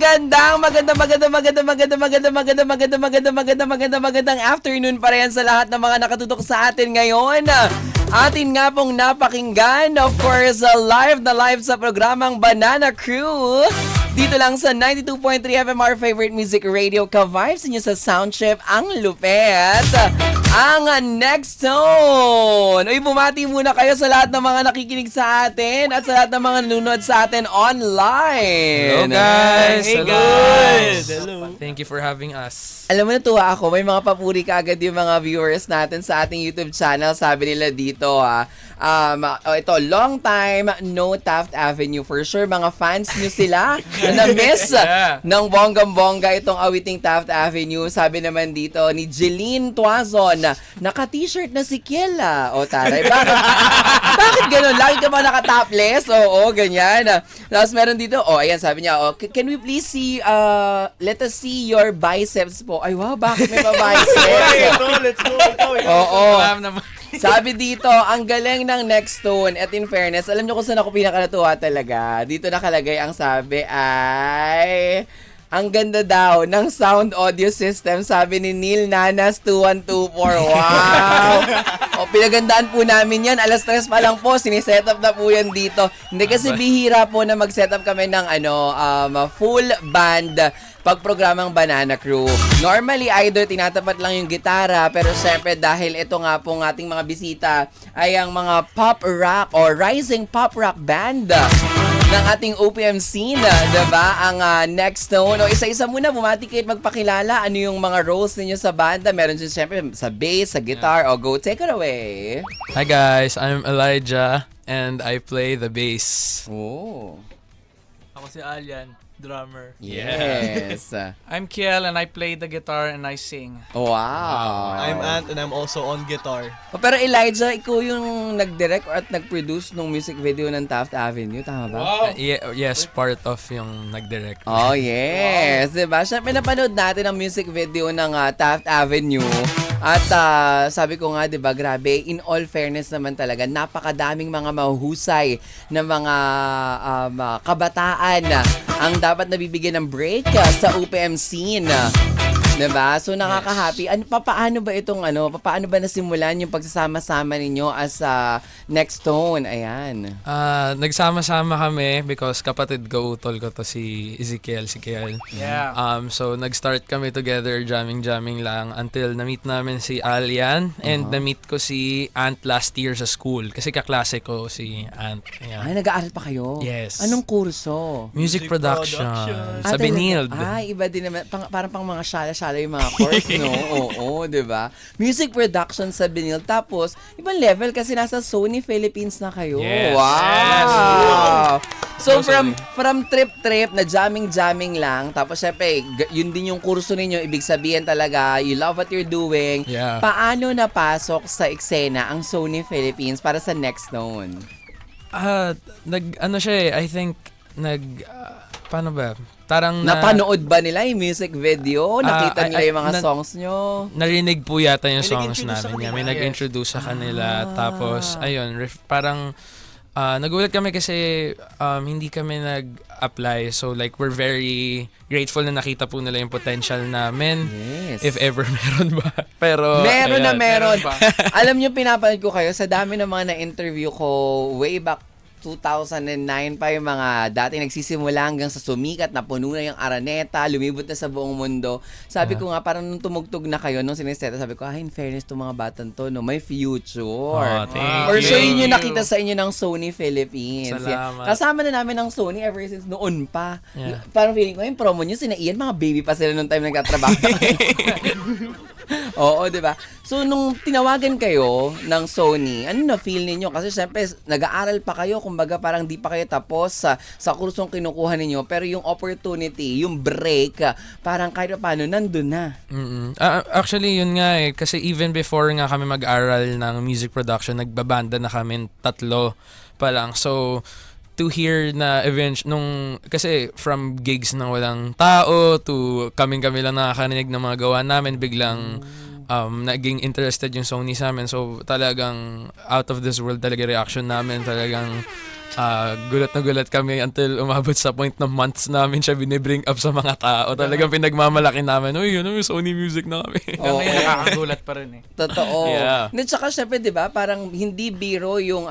Magandang afternoon pa rin sa lahat ng mga nakatutok sa atin ngayon. Atin nga pong napakinggan, of course, live na live sa programang Banana Crew. Dito lang sa 92.3 FM, our favorite music radio ka-vibes niyo sa Soundchip, ang lupet. Ang Next Zone. Uy, bumati muna kayo sa lahat ng mga nakikinig sa atin at sa lahat ng mga nanonood sa atin online. Hello guys! Hey Hello. guys! Hello! Thank you for having us. Alam mo, natuwa ako. May mga papuri ka agad yung mga viewers natin sa ating YouTube channel. Sabi nila dito, ito, long time, no Taft Avenue. For sure, mga fans nyo sila na na-miss ng bonggang-bongga itong awiting Taft Avenue. Sabi naman dito ni Jeline Tuazon, naka-t-shirt na si Kiela. O, taray, bakit ganun? Lagi ka ba naka-topless? Oo, ganyan. Tapos meron dito, ayan, sabi niya, can we please see, let us see your biceps po. Ay, wow, bakit may pa-biceps? Let's go. Oo. Sabi dito, ang galing ng Next Zone. At in fairness, alam nyo kung saan ako pinakanatuwa talaga. Dito nakalagay ang sabi ay... Ang ganda daw ng sound audio system, sabi ni Neil Nanas 2124. Wow! Pinagandaan po namin yan. Alas 3 pa lang po, siniset-up na po yan dito. Hindi kasi bihira po na mag-setup kami ng full band pagprogramang Banana Crew. Normally, either tinatapat lang yung gitara, pero syempre dahil ito nga pong ating mga bisita ay ang mga pop rock or rising pop rock band ng ating OPM scene, diba? Ang Next Zone. Isa-isa muna, bumati kayo at magpakilala. Ano yung mga roles ninyo sa banda? Meron din syempre sa bass, sa guitar. Go, take it away. Hi guys, I'm Elijah and I play the bass. Oh. Ako si Alyan, drummer. Yes. I'm Kiel and I play the guitar and I sing. Wow. I'm Ant and I'm also on guitar. Pero Elijah, ikaw yung nag-direct at nag-produce ng music video ng Taft Avenue, tama ba? Yes, part of yung nag-direct. Oh, yes. Wow. Diba? Siyempre, napanood natin ang music video ng Taft Avenue. At sabi ko nga, diba, grabe, in all fairness naman talaga, napakadaming mga mahuhusay na mga kabataan ang dapat nabibigyan ng break sa OPM scene. Diba? So, nakaka-happy. Paano ba itong, paano ba nasimulan yung pagsasama-sama ninyo as Next Zone? Ayan. Nagsama-sama kami because kapatid ko, utol ko to si Ezekiel. Yeah. So, nag-start kami together, jamming lang until na-meet namin si Alyan and na-meet ko si Ant last year sa school kasi kaklase ko si Ant. Ayan. Ay, nag-aaral pa kayo? Yes. Anong kurso? Music production. Sa Benild. Ay, iba din naman. Parang pang mga shala-shala yung mga course, no? Oo, diba? Music production sa Benild. Tapos, ibang level kasi nasa Sony Philippines na kayo. Yes. Wow! So, Totally. from trip na jamming lang. Tapos, syempre, yun din yung kurso ninyo. Ibig sabihin talaga, you love what you're doing. Yeah. Paano napasok sa eksena ang Sony Philippines para sa Next Zone? I think, paano ba? Parang Napanood ba nila yung music video? Nakita nila yung mga songs nyo? Narinig po yata yung May songs nag-introduce sa namin. kanila. May nag-introduce sa kanila. Tapos, ayun, parang nagulat kami kasi hindi kami nag-apply. So, like, we're very grateful na nakita po nila yung potential namin. Yes. If ever meron ba. Pero, Meron na ayan. meron. Meron ba? Alam nyo, pinapanood ko kayo sa dami ng mga na-interview ko way back 2009 pa yung mga dati nagsisimula hanggang sa sumikat na puno na yung Araneta, lumibot na sa buong mundo. Sabi ko nga, parang nung tumugtog na kayo, nung sineseta, sabi ko, in fairness to mga batang to, no, may future. Thank For you. sure, yun yung nakita sa inyo ng Sony Philippines. Salamat. Kasama na namin ng Sony ever since noon pa. Yeah. Parang feeling ko, yung promo nyo, sina Ian, mga baby pa sila nung time nagtatrabaho. Oo, di ba? So, nung tinawagan kayo ng Sony, ano na-feel ninyo? Kasi syempre, nag-aaral pa kayo, kumbaga parang di pa kayo tapos sa kursong kinukuha ninyo, pero yung opportunity, yung break, parang kahit paano, nandun na. Actually, yun nga eh. Kasi even before nga kami mag-aral ng music production, nagbabanda na kami 3 pa lang. So, to hear na kasi from gigs na walang tao to kami lang nakakarinig ng mga gawa namin, biglang naging interested yung Sony sa amin. So talagang out of this world talaga reaction namin. Talagang gulat na gulat kami until umabot sa point na months namin siya binibring up sa mga tao. Talagang pinagmamalaki namin, uy, yun yung Sony Music na kami. Hanggang ngayon nakakagulat pa rin eh. Totoo. Yeah. At saka syempre, di ba, parang hindi biro yung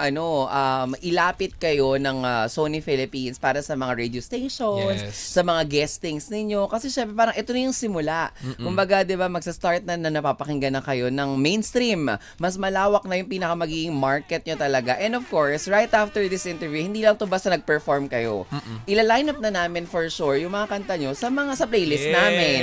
ilapit kayo ng Sony Philippines para sa mga radio stations, Yes. sa mga guestings ninyo. Kasi syempre, parang ito na yung simula. Kumbaga, di ba, magsa-start na napapakinggan na kayo ng mainstream. Mas malawak na yung magiging market nyo talaga. And of course, right after this interview, hindi lang to basta nag-perform kayo. Ila-line up na namin for sure yung mga kanta nyo sa playlist namin.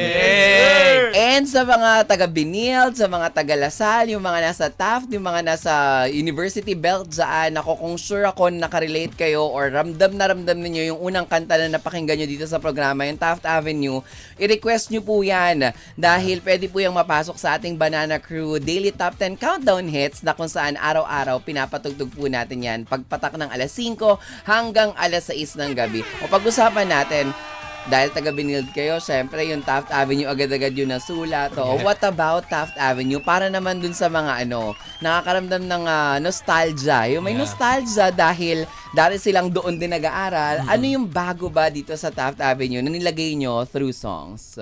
And sa mga taga-Binild, sa mga taga-Lasal, yung mga nasa Taft, yung mga nasa University Belt dyan, ako kung sure ako nakarelate kayo or ramdam ninyo yung unang kanta na napakinggan nyo dito sa programa, yung Taft Avenue, i-request nyo po yan dahil pwede po yung mapasok sa ating Banana Crew Daily Top 10 Countdown Hits na kung saan araw-araw pinapatugtog po natin yan pagpatak ng alas 5 hanggang alas 6 ng gabi. O pag-usapan natin, dahil taga-Binild kayo, syempre yung Taft Avenue agad-agad yung nasulat. O what about Taft Avenue? Para naman dun sa mga nakakaramdam ng nostalgia. Yung may nostalgia dahil dahil silang doon din nag-aaral. Ano yung bago ba dito sa Taft Avenue na nilagay nyo through songs?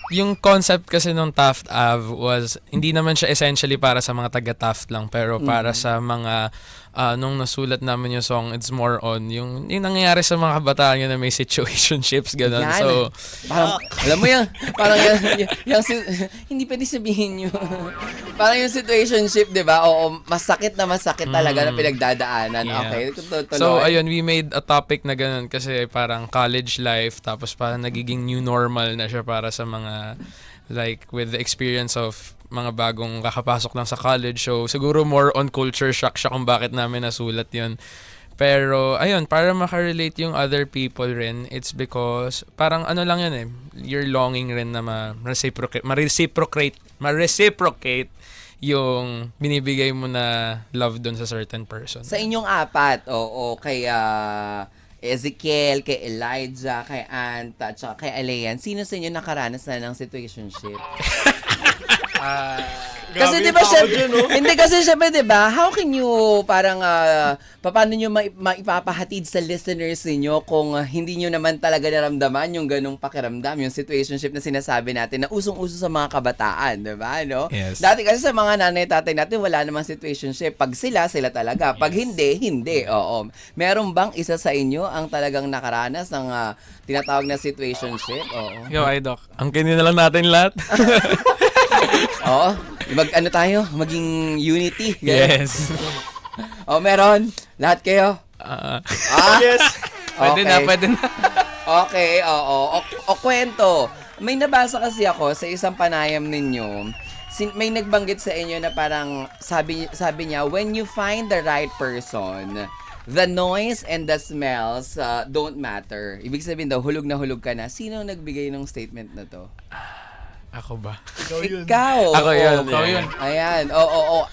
Yung concept kasi nung Taft Ave was, hindi naman siya essentially para sa mga taga-Taft lang, pero para sa mga, nung nasulat namin yung song, it's more on yung nangyayari sa mga kabataan yun na may situationships, gano'n. Yan. So, Parang, alam mo yan, parang hindi pwede sabihin yun. Parang yung situationship, di ba? Oo, masakit talaga na pinagdadaanan. Okay, tuloy. so, ayun, we made a topic na gano'n kasi parang college life, tapos parang nagiging new normal na siya para sa mga, like, with the experience of mga bagong kakapasok lang sa college. So, siguro more on culture shock siya kung bakit namin nasulat yun. Pero, ayun, para makarelate yung other people rin, it's because, parang ano lang yun you're longing rin na ma-reciprocate yung binibigay mo na love dun sa certain person. Sa inyong apat, kay Ezekiel, kay Elijah, kay Ant, at saka kay Alayan, sino sa inyo nakaranas na ng situationship? Kasi di ba hindi kasi syempre di ba, how can you parang paano nyo maipapahatid sa listeners niyo kung hindi nyo naman talaga naramdaman yung ganong pakiramdam, yung situationship na sinasabi natin na usong-uso sa mga kabataan, di ba, no? Yes. Dati kasi sa mga nanay tatay natin wala namang situationship. Pag sila talaga. Pag hindi. Oo. Meron bang isa sa inyo ang talagang nakaranas ng tinatawag na situationship? Oo. Yo, Doc. Ang kinin na lang natin lahat. Oo. Tayo? Maging unity. Yes. Meron. Lahat kayo. Yes. Pwede na. Okay, oo. O kwento. May nabasa kasi ako sa isang panayam ninyo. May nagbanggit sa inyo na parang sabi niya, when you find the right person, the noise and the smells don't matter. Ibig sabihin daw, hulog na hulog ka na. Sino nagbigay ng statement na to? Ako ba? Ikaw. Ako yun. Ikaw yun. Ayan. Oo.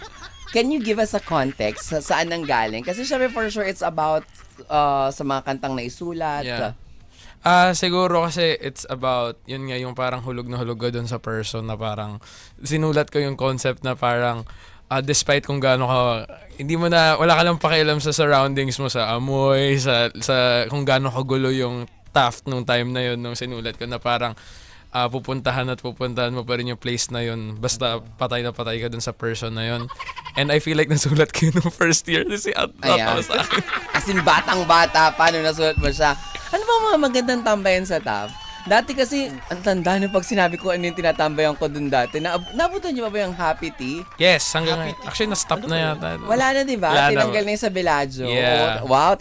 Can you give us a context saan nang galing? Kasi syempre for sure it's about sa mga kantang naisulat. Yeah. Siguro kasi it's about, yun nga, yung parang hulog na hulog ka dun sa person na parang sinulat ko yung concept na parang despite kung gaano ka, wala ka lang pakialam sa surroundings mo, sa amoy, sa kung gaano kagulo yung Taft nung time na yun, nung sinulat ko na parang pupuntahan mo pa rin yung place na yun basta patay na patay ka dun sa person na yun. And I feel like nasulat ko yun nung first year kasi Ayan. sa akin. As in, batang-bata pa nung nasulat mo siya. Ano ba mga magandang tambayan sa Taft? Dati kasi, ang tanda nung pag sinabi ko ano yung tinatambayan ko dun dati. Nabutan niyo ba yung Happy Tea? Yes, hanggang ngayon. Actually, na-stop na yata. Wala na, di ba? Wala na. Tinanggal na yung sa Bellagio. Yeah. Wow!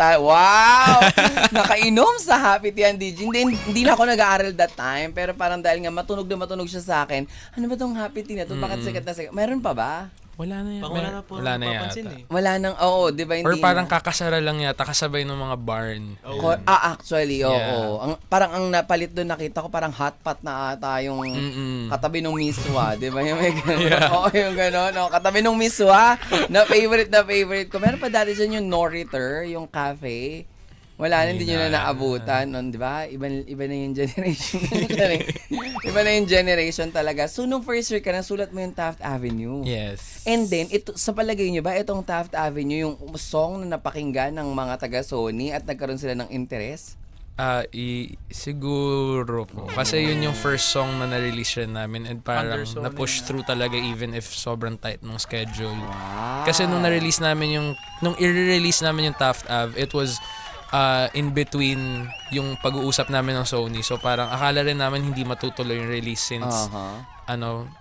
Nakainom sa Happy Tea ang DJ. Hindi na ako nag-aaral that time, pero parang dahil nga matunog siya sa akin, ano ba tong Happy Tea na to? Bakit sikat na sikat? Meron pa ba? Wala na yan. Wala na po. Wala na napapansin yata. Wala nang, di ba hindi Or parang na? kakasara lang yata, kasabay ng mga barn. Actually, oo. Yeah. Parang ang napalit doon, nakita ko parang hot pot na ata yung katabi ng miswa, di ba? Yung may gano'n. Oo, yung gano'n. No? Katabi ng miswa, na favorite ko. Meron pa dati dyan yung Noriter, yung cafe. Wala na, hindi nyo na na. naabutan. No, di ba? Iba na yung generation. Iba na yung generation talaga. So, nung first year ka, nasulat mo yung Taft Avenue. Yes. And then, ito, sa palagay nyo ba, itong Taft Avenue, yung song na napakinggan ng mga taga-Sony at nagkaroon sila ng interest? Siguro po. Kasi yun yung first song na na-release rin namin and parang Under Sony na-push through talaga even if sobrang tight ng schedule. Wow. Kasi nung na-release namin nung i-release namin yung Taft Ave, it was in between yung pag-uusap namin ng Sony. So parang akala rin namin hindi matutuloy yung release since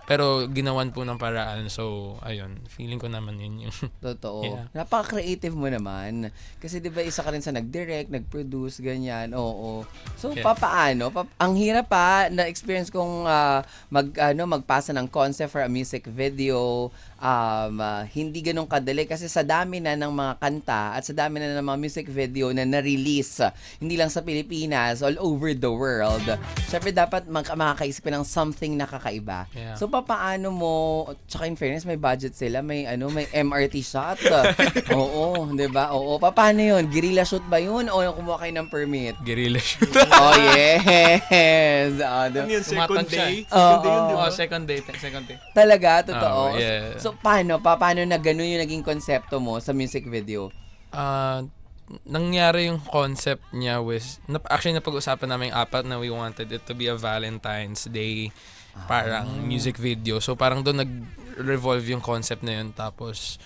pero ginawan po ng paraan. So ayun, feeling ko naman yun yung Totoo. Yeah. Napaka-creative mo naman. Kasi 'di ba isa ka rin sa nag-direct, nag-produce, ganyan. Oo. So Yeah. papaano? Ang hirap pa na experience kong magpasa ng concept for a music video. Hindi ganun kadali kasi sa dami na ng mga kanta at sa dami na ng mga music video na na-release, hindi lang sa Pilipinas, all over the world. Syempre dapat makakaisip ka ng something na kakaiba. Yeah. So papaano mo, tsaka in fairness may budget sila, may MRT shot. Oo, 'di ba? Oo, paano 'yun? Guerrilla shoot ba 'yun o yung kumuha kayo ng permit? guerrilla shoot. Oh, yes. Ano yun, second Tumatag siya day? eh. Second day yun, di ba? Oh, second day. Talaga, totoo. Oh, yeah. So paano na ganun yung naging konsepto mo sa music video? Nangyari yung concept niya actually napag-usapan namin yung apat na we wanted it to be a Valentine's Day parang music video. So parang doon nag-revolve yung concept na yun. Tapos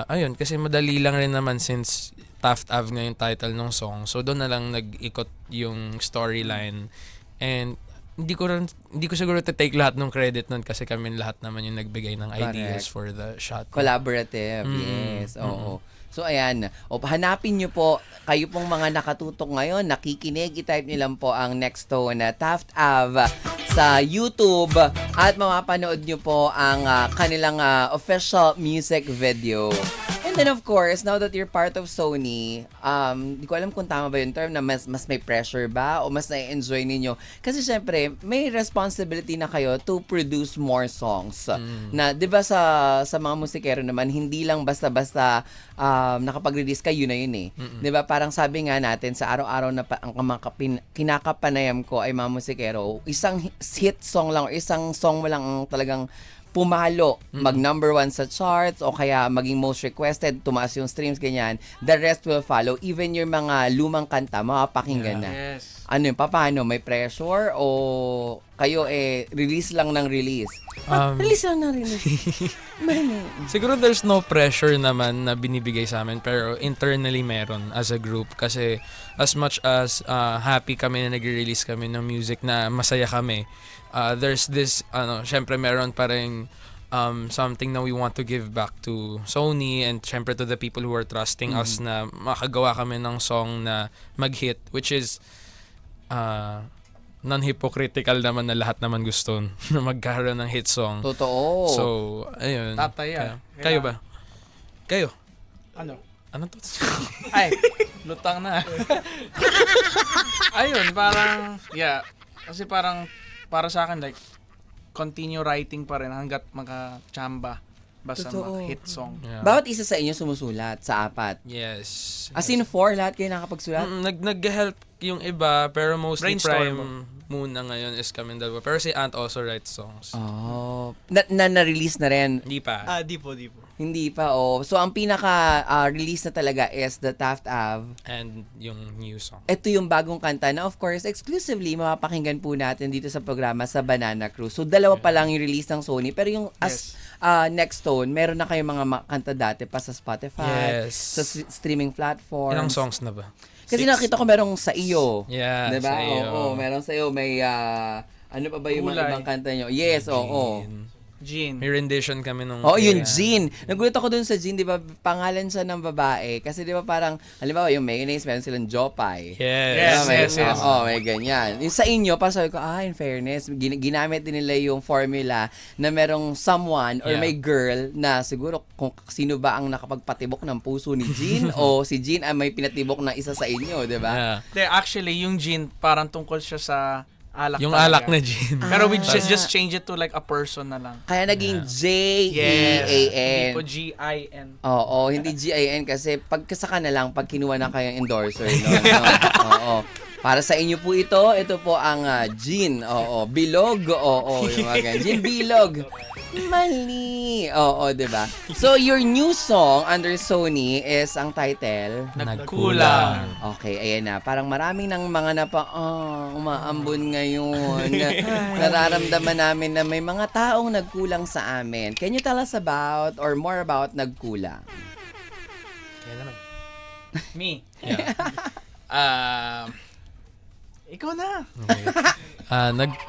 ayun, kasi madali lang rin naman since Taft Ave nga yung title ng song. So doon na lang nag-ikot yung storyline. And hindi ko siguro take lahat ng credit nun kasi kami lahat naman yung nagbigay ng ideas for the shot. Collaborative, yes. Oo. So, ayan. O, hanapin nyo po, kayo pong mga nakatutok ngayon, nakikinig, i-type nyo lang po ang Next Tone na Taft Ave sa YouTube at mapapanood nyo po ang kanilang official music video. And then, of course, now that you're part of Sony, di ko alam kung tama ba yung term na mas may pressure ba o mas na-enjoy ninyo. Kasi syempre, may responsibility na kayo to produce more songs. Na, di ba sa mga musikero naman, hindi lang basta-basta nakapag-release ka, yun na yun eh. Di ba? Parang sabi nga natin, sa araw-araw na ang kinakapanayam ko ay mga musikero, isang hit song lang o isang song mo lang ang talagang pumalo, mag number 1 sa charts o kaya maging most requested, tumaas yung streams, ganyan. The rest will follow. Even yung mga lumang kanta, mapapakinggan na. Yes. Ano yun, paano? May pressure o kayo release lang ng release? Release lang ng release. Siguro there's no pressure naman na binibigay sa amin pero internally meron as a group kasi as much as happy kami na nag-release kami ng music na masaya kami, there's this syempre meron pa rin something na we want to give back to Sony and syempre to the people who are trusting us na makagawa kami ng song na mag-hit, which is non-hypocritical naman na lahat naman gusto na magkaroon ng hit song. Totoo. So, ayun. Tataya. Kayo ba? Kayo? Ano? Ano to? Ay, lutang na. Ayun, parang, yeah. Kasi parang, para sa akin, like, continue writing pa rin hanggat makachamba. Basta Totoo. mag-hit song. Yeah. Bawat isa sa inyo sumusulat sa apat. Yes. As in 4, lahat kayo nakapagsulat? Nag-help yung iba, pero mostly Brainstorm prime muna ngayon is kami dalawa. Pero si Ant also writes songs. Oh. Na-release na rin? Hindi pa. Di po. Hindi pa, oh. So, ang pinaka-release na talaga is the Taft Ave. And yung new song. Ito yung bagong kanta na, of course, exclusively mapapakinggan po natin dito sa programa sa Banana Cruise. So, dalawa pa lang yung release ng Sony. Pero yung Next Tone, meron na kayong mga kanta dati pa sa Spotify, Yes. sa streaming platforms. Ilang songs na ba? Kasi nakita ko merong Sa Iyo. Yeah, Diba? Sa Iyo. Oo, meron Sa Iyo. May, ano pa ba yung mga Kulay. ibang kanta nyo? Yes, oo. Jean. May rendition kami nung... Oh, yun, Jean. Nagulat ako dun sa Jean, di ba? Pangalan siya ng babae. Kasi di ba parang, halimbawa, yung mayonnaise, meron silang Jopay. Yes. Yes. Oo, may ganyan. Yung sa inyo, pa sabi ko, in fairness, ginamit din nila yung formula na merong someone or Yeah. may girl na siguro kung sino ba ang nakapagpatibok ng puso ni Jean o si Jean ay may pinatibok na isa sa inyo, di ba? Yeah. Actually, yung Jean, parang tungkol siya sa Alak Yung talaga. alak na gin. Pero we just change it to like a person na lang. Kaya naging Yes. J-E-A-N. Hindi po G-I-N. Oo, hindi G-I-N kasi pagkasaka na lang pag kinuha na kayong endorser. No? Oo. Para sa inyo po ito po ang gin. Oo, bilog. Oo, yung mga ganyan. Gin bilog. Mali. Oo, diba? So, your new song under Sony is ang title? Nagkulang. Okay, ayan na. Parang maraming ng mga umaambon ngayon. Nararamdaman namin na may mga taong nagkulang sa amin. Can you tell us about or more about nagkulang? Kaya naman. Me. Yeah. Ikaw na.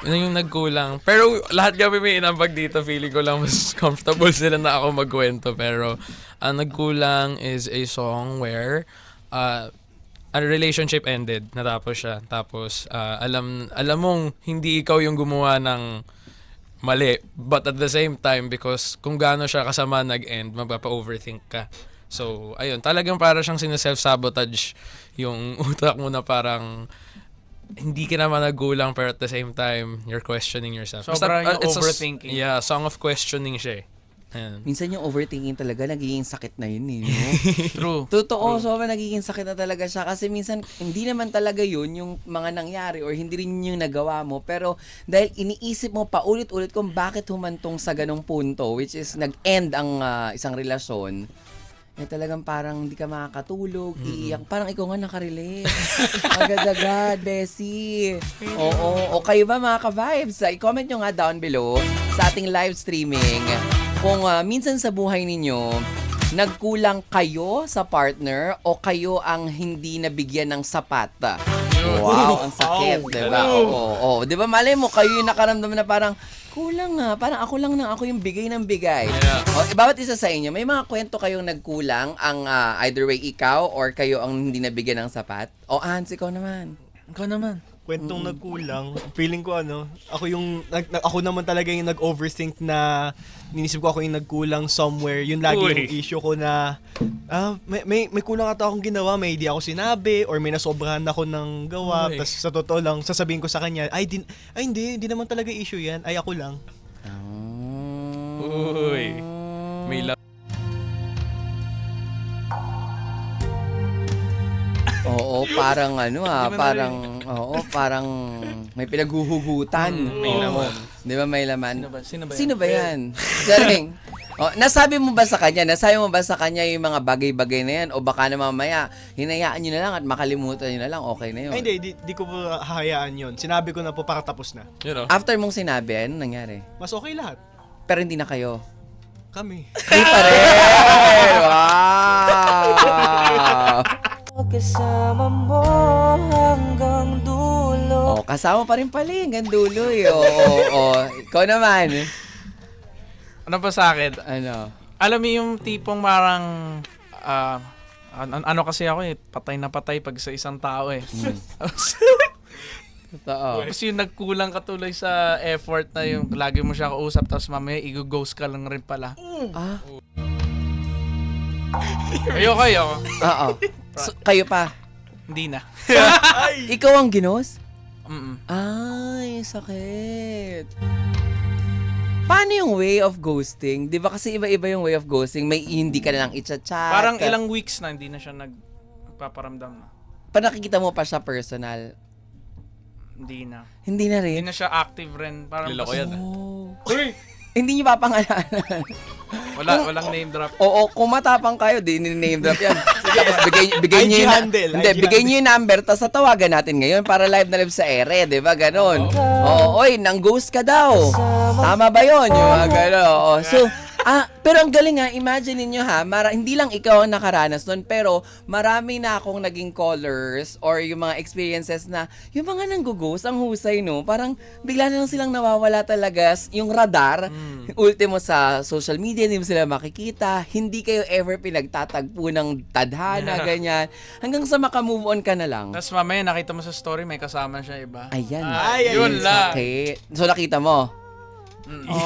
Yung nagkulang. Pero lahat kami may inambag dito. Feeling ko lang mas comfortable sila na ako magkwento. Pero ang nagkulang is a song where a relationship ended. Natapos siya. Tapos alam mong hindi ikaw yung gumawa ng mali. But at the same time, because kung gaano siya kasama nag-end, magpapa-overthink ka. So, ayun. Talagang para siyang sineself-sabotage yung utak mo na parang hindi ka naman nagulang pero at the same time, you're questioning yourself. Sobra yung it's overthinking. Yeah, song of questioning siya eh. Ayan. Minsan yung overthinking talaga, nagiging sakit na yun eh. No? True. Totoo, sobrang nagiging sakit na talaga siya. Kasi minsan, hindi naman talaga yun yung mga nangyari or hindi rin yung nagawa mo. Pero dahil iniisip mo pa ulit-ulit kung bakit humantong sa ganong punto, which is nag-end ang isang relasyon, eh talagang parang hindi ka makakatulog, iiyak. Parang ikaw nga nakarelate. Agad-agad, Bessie. Oo. O kayo ba mga ka-vibes? I-comment nyo nga down below sa ating live streaming kung minsan sa buhay ninyo, nagkulang kayo sa partner o kayo ang hindi nabigyan ng sapat. Wow, ang sakit, diba? Oo. Diba malay mo, kayo yung nakaramdam na parang, kulang nga. Parang ako yung bigay ng bigay. Yeah. O, bawat isa sa inyo, may mga kwento kayong nagkulang ang either way ikaw or kayo ang hindi nabigyan ng sapat? O, Hans, ikaw naman. Ikaw naman. Kwentong nagkulang. Feeling ko ako naman talaga yung nag-overthink na ninisip ko ako yung nagkulang somewhere. Yun lagi yung issue ko na may kulang ata akong ginawa, may hindi ako sinabi or may nasobrahan ako ng gawa. Tapos sa totoo lang, sasabihin ko sa kanya, hindi naman talaga issue yan. Ay, ako lang. Uy. May love. Oo, parang parang may pinaghuhugutan. May laman. Di ba may laman? Sino ba yan? Sino ba yan? Galing. Nasabi mo ba sa kanya yung mga bagay-bagay na yan? O baka na mamaya, hinayaan nyo na lang at makalimutan nyo na lang, okay na yun? Ay, hindi. Di ko pa hahayaan yun. Sinabi ko na po para tapos na. You know? After mong sinabi, ano nangyari? Mas okay lahat. Pero hindi na kayo. Kami. Hindi pa rin! Wow! Kasama mo hanggang dulo. Kasama pa rin pala hanggang dulo. Oo. Ikaw naman. Ano pa sa akin? Ano? Alam mo yung tipong parang ano kasi ako eh, patay na patay pag sa isang tao eh. Totoo. Kasi yung nagkulang ka tuloy sa effort na yung lagi mo siya kausap tapos mamaya i-ghost ka lang rin pala. Ah? Ayoko. Oo. So, kayo pa? Hindi na. Ikaw ang ginos? Mm-mm. Ay, sakit. Paano yung way of ghosting? Di ba kasi iba-iba yung way of ghosting? May hindi ka na lang i-chat. Parang ilang weeks na hindi na siya nagpaparamdam na. Pa nakikita mo pa siya personal? Hindi na. Hindi na Hindi rin? na siya active rin. Parang Liloko yan. Oh. Uy! Hindi niyo papangalanan. Walang name drop. Oo, kung matapang kayo, di name drop yan. Tapos bigay niyo IG yung handle, hindi, IG bigay niyo yung number, tapos tawagan natin ngayon para live na live sa ere, di ba? Ganon. Oo, oy, nang ghost ka daw. Tama ba yun? Yung mga ganon. Oo. So, pero ang galing ha, imagine niyo ha, hindi lang ikaw ang nakaranas nun, pero marami na akong naging callers or yung mga experiences na yung mga nanggo-ghost, ang husay no, parang bigla na lang silang nawawala talaga yung radar. Ultimo sa social media, hindi mo sila makikita, hindi kayo ever pinagtatagpo ng tadhana, ganyan. Hanggang sa makamove on ka na lang. Tapos mamaya nakita mo sa story may kasama siya iba. Ayan. Yun lang. Okay. So nakita mo? Oh.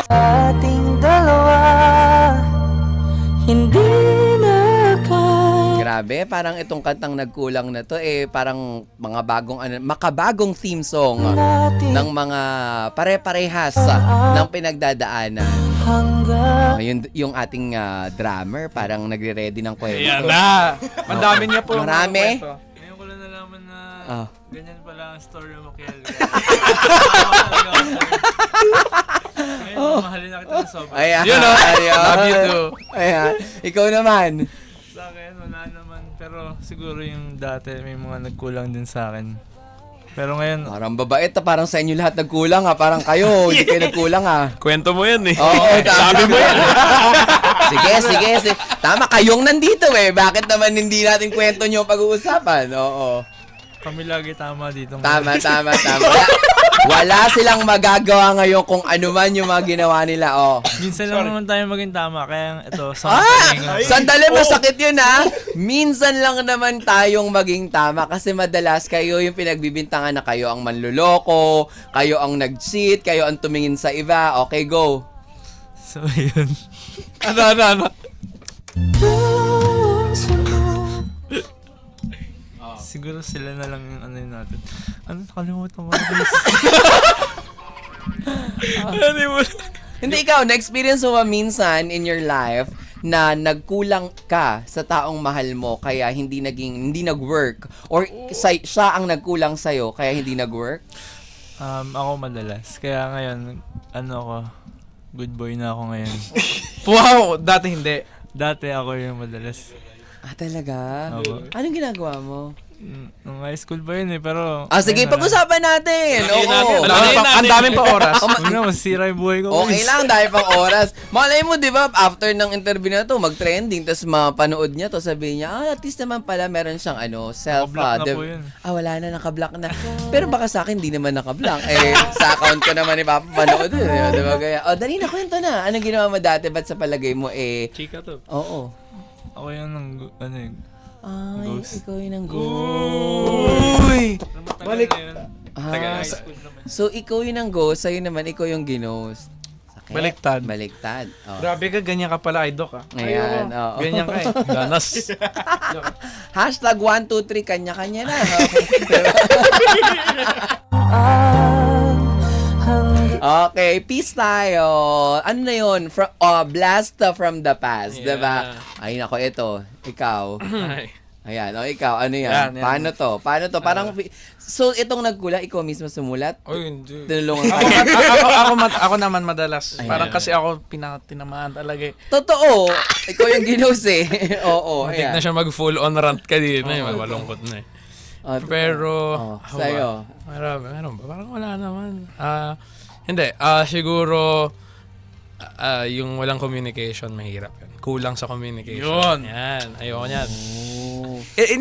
Ating dalawa, hindi na kaya. sinabi, parang itong kantang Nagkulang na to, parang mga makabagong theme song ng mga pare-parehas ng pinagdadaanan. Yung ating drummer, parang nagre-ready ng kwento. Ayan na! Mandami niya po. Marami? Ngayon ko lang nalaman na ganyan pala ang story mo, Kiel. Ngayon, mahalin na kita ng sobra. Ayan. Yun, oh. Ayan. Love you too. Ayan. Ikaw naman. Sa akin, wala naman. Pero siguro yung dati, may mga nagkulang din sa akin. Pero ngayon, Parang babait, parang sa inyo lahat nagkulang Parang kayo, hindi kayo nagkulang Kwento mo yan eh. Oo, sabi mo yan. Sige. Tama, kayong nandito Bakit naman hindi natin kwento nyo pag-uusapan? Oo. kami lagi tama dito. Tama. Wala silang magagawa ngayon kung ano man yung mga ginawa nila. Minsan lang naman tayo maging tama. Kaya ito, Sandali, masakit yun Minsan lang naman tayong maging tama kasi madalas kayo yung pinagbibintangan na kayo ang manluloko, kayo ang nag-cheat, kayo ang tumingin sa iba. Okay, go. So, yun. Ano? Siguro sila na lang yung ano yun natin. Ano, nakalimutan ko. Hindi ikaw, na-experience mo ba minsan in your life na nagkulang ka sa taong mahal mo kaya hindi nag-work or siya ang nagkulang sa'yo kaya hindi nag-work? Ako madalas. Kaya ngayon, good boy na ako ngayon. Wow! Dati hindi. Dati ako yung madalas. Talaga? Opo. Anong ginagawa mo? Nung high school ba yun pero... Sige, pag-usapan natin. Oo. Ang daming pa oras. Huwag na, masisira yung buhay ko. Okay lang, dahil pang oras. Malay mo, di ba, after ng interview na to, mag-trending, tapos mapanood niya to, sabihin niya, at least naman pala meron siyang self... Naka-block na po yun. Wala na, naka-block na. Pero baka sa akin, di naman naka-block. Sa account ko naman ipapapanood. Di ba? Kaya, dali na, kwento na. Anong ginawa mo dati? Ba't sa palagay mo, Chika to. Oo. Ako yun ng, Ay, Ghost. ikaw yun ang ghost. Uy! Balik. So, ikaw yun ang ghost, sa'yo naman, ikaw yung ginost. Sakit. Baliktad. Oh. Grabe ka, ganyan ka pala, Idok Ayan, oo. Ganyan ka Ganas. Hashtag 1, 2, 3, kanya-kanya na. Okay, peace tayo. Ano na yun? Blast from the past, Yeah. diba? Ay, nako, ito. Ikaw. Ay. Ayan, ikaw, ano yan? Yan. Paano to? Parang, so, itong nagkulang, ikaw mismo sumulat? Oy, hindi. Tinulungan ka? ako naman madalas. Ayan. Parang kasi ako tinamaan talaga Totoo. Ikaw yung ginos Oo, Matik ayan. na siya mag-full on rant ka din. Malungkot na eh. Pero, Sa'yo. meron ba? Parang wala naman. Hindi. Siguro, yung walang communication, mahirap yan. Kulang sa communication. Yun. Yan. Ayoko yan.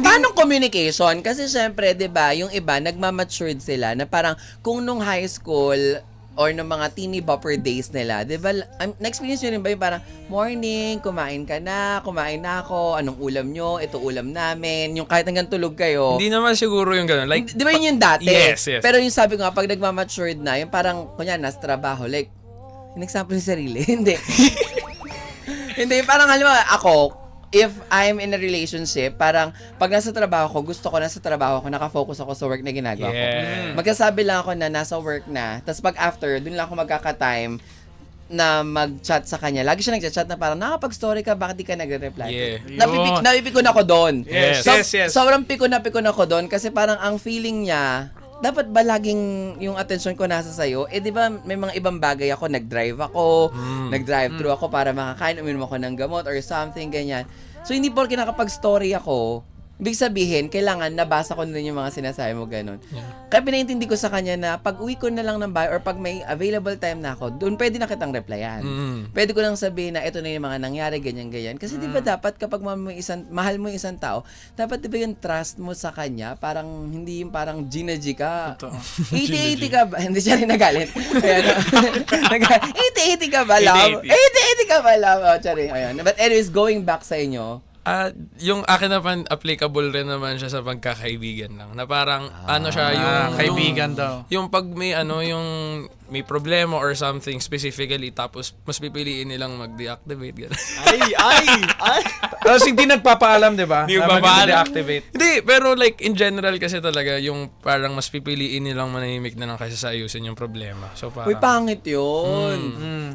Paano communication? Kasi syempre, 'di ba, yung iba nagmamatured sila na parang kung nung high school or nung mga teeny bopper days nila, 'di ba? Na-experience niyo rin ba yung parang morning, kumain na ako, anong ulam nyo? Ito ulam namin. Yung kahit hanggang tulog kayo. Hindi naman siguro yung gano'n. Like, Di ba yun yung dati? Yes. Pero yung sabi ko nga, pag nagmamatured na, yung parang, kunya, nasa trabaho, like, yung example yung sarili. Hindi. Hindi, parang halimbawa, ako, if I'm in a relationship, parang pag nasa trabaho ko, gusto ko nasa trabaho ko, nakafocus ako sa work na ginagawa ko. Yeah. Magkasabi lang ako na nasa work na, tapos pag after, dun lang ako magkaka-time na mag-chat sa kanya. Lagi siya nag-chat na parang, nakapag-story ka, bakit di ka nagre-reply? Yeah. Napipikon ako doon. Yes. Yes. Sobrang pikon ako doon kasi parang ang feeling niya, dapat ba laging yung attention ko nasa sayo? Di ba may mga ibang bagay ako, nag-drive ako, nag-drive-thru ako para makakain, uminom ako ng gamot or something, ganyan. So, hindi porke nakapag-story ako, ibig sabihin, kailangan nabasa ko na rin yung mga sinasabi mo, ganun. Yeah. Kaya pinaintindi ko sa kanya na pag uwi ko na lang ng bahay or pag may available time na ako, doon pwede na kitang replyan. Pwede ko lang sabihin na ito na yung mga nangyari, ganyan-ganyan. Kasi di ba dapat kapag mahal mo yung isang tao, dapat di ba yung trust mo sa kanya, parang hindi yung parang G ka. 80-80 ka ba? Hindi siya rin nagalit. Ayan. 80-80 ka ba, love? 80-80 ka ba, love? Oh, charing. Ayan. But anyways, going back sa inyo, yung akin naman, applicable rin naman siya sa pagkakaibigan lang. Na parang, ano siya, yung... kaibigan daw. Yung pag may, yung may problema or something specifically, tapos mas pipiliin nilang mag-deactivate. Ganun. Ay! Tapos hindi nagpapaalam, di ba? Hindi Na magpapaalam. mag-deactivate. Hindi, pero like in general kasi talaga, yung parang mas pipiliin nilang manahimik na lang kaysa sa ayusin yung problema. So Uy, parang, pangit yun.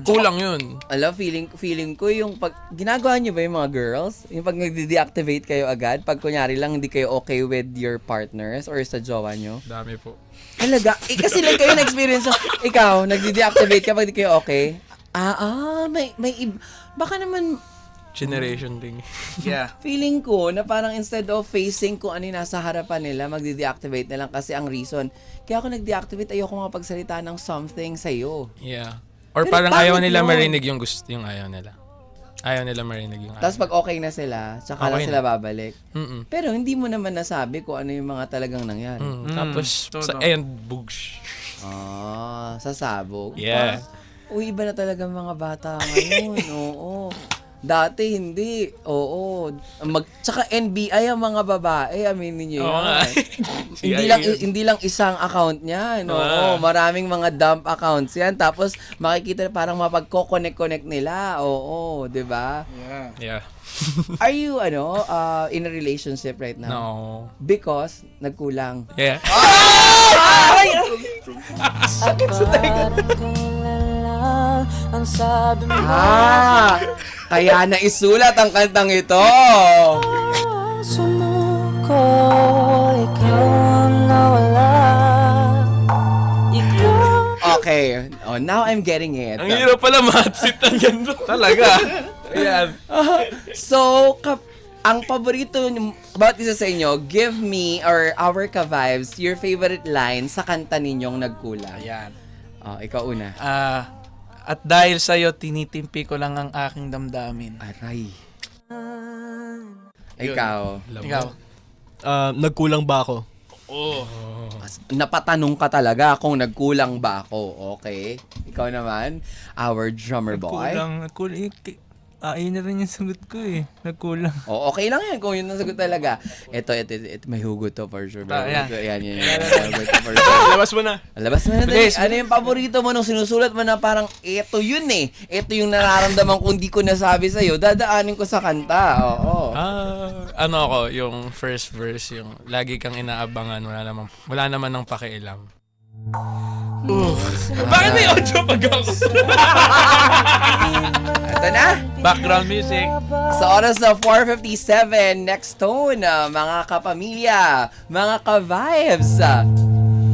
kulang yun. Alam, feeling ko yung pag, ginagawa niyo ba yung mga girls? Yung pag nag-deactivate kayo agad, pag kunyari lang hindi kayo okay with your partners or sa jowa nyo? Dami po. Talaga? Kasi like kayo na-experience ikaw, nag-deactivate ka pag di kayo okay? Baka naman, Generation thing. Yeah. feeling ko na parang instead of facing kung ano yung nasa harapan nila, magde-deactivate na lang kasi ang reason. Kaya ako nag-deactivate, ayoko makapagsalita ng something sa'yo. Yeah. Or Pero parang ayaw pangit nila yun. marinig yung gusto, yung ayaw nila. Ayaw nila marinig yung ayaw. Tapos pag okay na sila, tsaka lang Okay sila babalik. Mm-mm. Pero hindi mo naman nasabi kung ano yung mga talagang nangyari. Tapos, totoo. ayun, bugs. Sasabog. Yeah. Uy, iba na talaga mga bata ngayon. Oo. Dati hindi. Oo. Tsaka NBI ang mga babae, aminin niyo Oo yan. nga. hindi lang isang account niyan. Oo, maraming mga dump accounts yan. Tapos makikita na parang mapagko-connect nila. Oo, 'di ba? Yeah. Are you in a relationship right now? No. Because nagkulang. Yeah. Parang kailan lang ang sabi mo Kaya naisulat ang kantang ito. Sumuko, ikaw ang nawala. Ikaw Okay. Oh, now I'm getting it. Ang hirap pala matsit ang ganda. Talaga. Ayan. So, ang paborito bawat isa sa inyo, give me or our ka-vibes your favorite line sa kanta ninyong nagkulang. Ayan. Oh, ikaw una. At dahil sa'yo, tinitimpi ko lang ang aking damdamin. Aray. Ikaw. Ikaw. Nagkulang ba ako? Napatanong ka talaga kung nagkulang ba ako. Okay. Ikaw naman, our drummer boy. Nagkulang. Ayun na rin yung sagot ko eh. Nagkulang. Oh, okay lang yan kung yun ang sagot talaga. Ito, may hugot to for sure. Ayan. Yan. May hugot to for sure. Labas mo na. Labas mo na dali. Ano yung paborito mo nung sinusulat mo na parang eto yun eh. Eto yung nararamdaman kung di ko nasabi sa'yo. Dadaanin ko sa kanta. Oo. Ano ako, yung first verse, yung lagi kang inaabangan, wala naman ng pakialam. Bakit may audio pag ako? Ito na. Background music. Sa oras na 4:57, next tone, mga kapamilya, mga ka-vibes.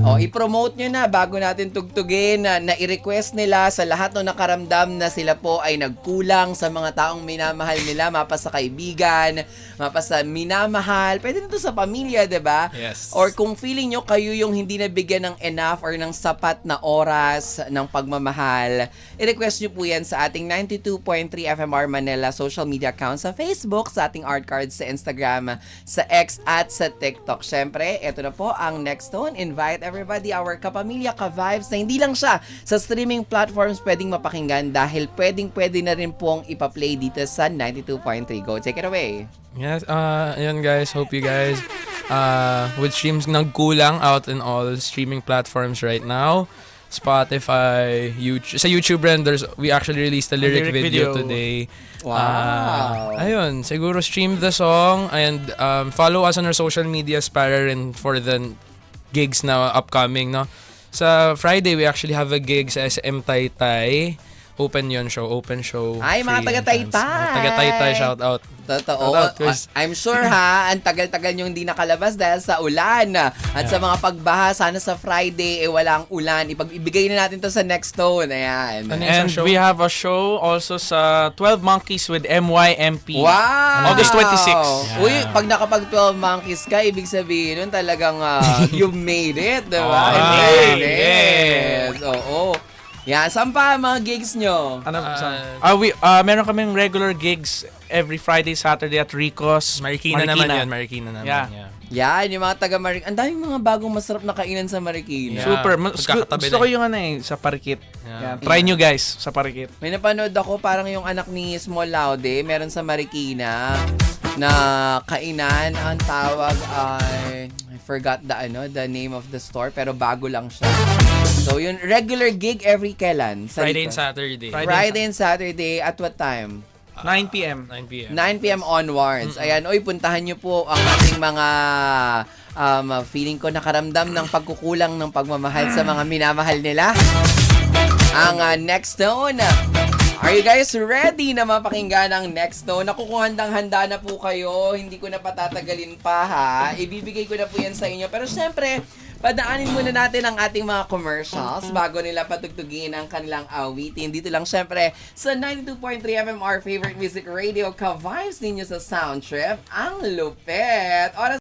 I-promote nyo na bago natin tugtugin na i-request nila sa lahat ng nakaramdam na sila po ay nagkulang sa mga taong minamahal nila, mapa sa kaibigan, mapa sa minamahal, pwede na to sa pamilya, diba? Yes. Or kung feeling nyo kayo yung hindi nabigyan ng enough or ng sapat na oras ng pagmamahal, i-request nyo po yan sa ating 92.3 FMR Manila social media account sa Facebook, sa ating art cards sa Instagram, sa X at sa TikTok. Syempre, eto na po ang next tone. Invite everybody, our kapamilya, ka-vibes, na hindi lang siya sa streaming platforms pwedeng mapakinggan dahil pwede na rin pong ipa-play dito sa 92.3. Go, take it away. Yes, ayan guys, hope you guys with streams nagkulang out in all streaming platforms right now. Spotify, YouTube. Sa YouTube renders, we actually released a lyric video today. Wow. Ayun, siguro stream the song and follow us on our social medias para rin for the gigs na upcoming, no? Sa Friday, we actually have a gig sa SM Taytay. Open show. Ay, mga Free taga-Taytay. entrance. Mga taga-Taytay, shout out. Totoo. Shout out, guys. I'm sure ang tagal-tagal nyo hindi nakalabas dahil sa ulan. At sa mga pagbaha, sana sa Friday, walang ulan. Ibigay na natin to sa next tone. Ayan. Ano And show? we have a show also sa 12 Monkeys with MYMP. Wow! August 26. Uy, pag nakapag 12 monkeys ka, ibig sabihin nun talagang you made it, diba? Oh, Yes. Oo. Yan, saan pa ang mga gigs nyo? Meron kaming regular gigs every Friday, Saturday at Rico's. Marikina naman yan. Marikina naman. Yeah. Yan, yung mga taga Marikina. Ang daming mga bagong masarap na kainan sa Marikina. Yeah. Super. Magkakatabi Gusto na ko yung sa Parikit. Yeah. Yan. Try nyo guys sa Parikit. May napanood ako, parang yung anak ni Small Laude, meron sa Marikina na kainan. Ang tawag ay, I forgot the name of the store, pero bago lang siya. So, yung regular gig every kailan? Friday and Dito? Saturday. Friday and Saturday, at what time? 9 p.m. 9 p.m. 9 p.m. onwards. Ayan, puntahan nyo po ang ating mga feeling ko nakaramdam ng pagkukulang ng pagmamahal sa mga minamahal nila. Ang Next Tone. Are you guys ready na mapakinggan ang Next Tone? Naku, kung handang-handa na po kayo, hindi ko na patatagalin pa ha. Ibibigay ko na po yan sa inyo. Pero syempre, padaanin muna natin ang ating mga commercials bago nila patugtugin ang kanilang awitin. Dito lang syempre sa 92.3 FM, our favorite music radio, ka-vibes ninyo sa Sound Trip, ang lupet. Oras